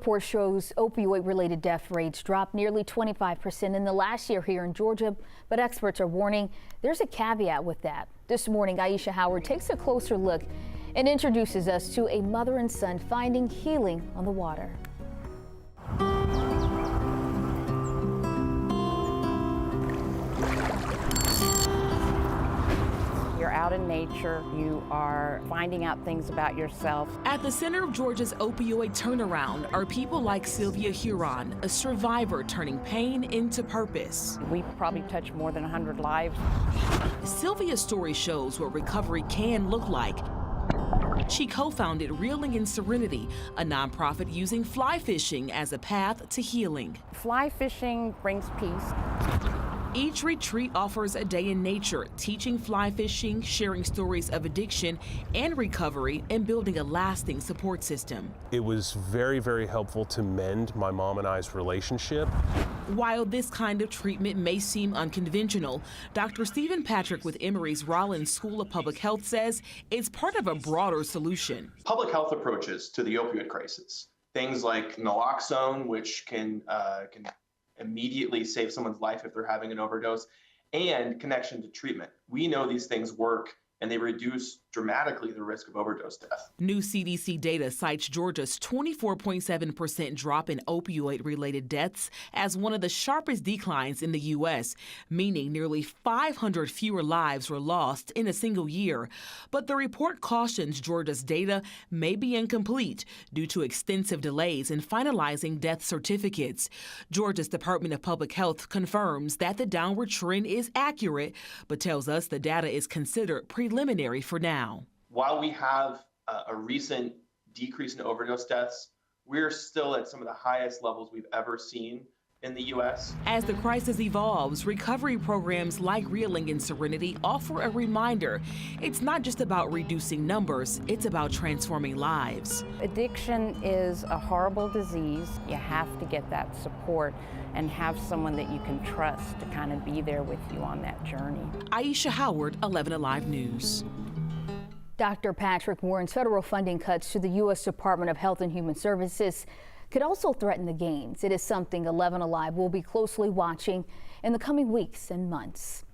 Report shows opioid-related death rates dropped nearly 25% in the last year here in Georgia, but experts are warning there's a caveat with that. This morning, Aisha Howard takes a closer look and introduces us to a mother and son finding healing on the water. You're out in nature, you are finding out things about yourself. At the center of Georgia's opioid turnaround are people like Sylvia Huron, a survivor turning pain into purpose. We probably touched more than 100 lives. Sylvia's story shows what recovery can look like. She co-founded Reeling in Serenity, a nonprofit using fly fishing as a path to healing. Fly fishing brings peace. Each retreat offers a day in nature, teaching fly fishing, sharing stories of addiction and recovery, and building a lasting support system. It was very, very helpful to mend my mom and I's relationship. While this kind of treatment may seem unconventional, Dr. Stephen Patrick with Emory's Rollins School of Public Health says it's part of a broader solution. Public health approaches to the opioid crisis, things like naloxone, which can immediately save someone's life if they're having an overdose, and connection to treatment. We know these things work and they reduce dramatically the risk of overdose death. New CDC data cites Georgia's 24.7% drop in opioid-related deaths as one of the sharpest declines in the U.S., meaning nearly 500 fewer lives were lost in a single year. But the report cautions Georgia's data may be incomplete due to extensive delays in finalizing death certificates. Georgia's Department of Public Health confirms that the downward trend is accurate, but tells us the data is considered preliminary for now. While we have a recent decrease in overdose deaths, we're still at some of the highest levels we've ever seen in the U.S. As the crisis evolves, recovery programs like Reeling in Serenity offer a reminder. It's not just about reducing numbers, it's about transforming lives. Addiction is a horrible disease. You have to get that support and have someone that you can trust to kind of be there with you on that journey. Aisha Howard, 11 Alive News. Dr. Patrick warns federal funding cuts to the U.S. Department of Health and Human Services could also threaten the gains. It is something 11 Alive will be closely watching in the coming weeks and months.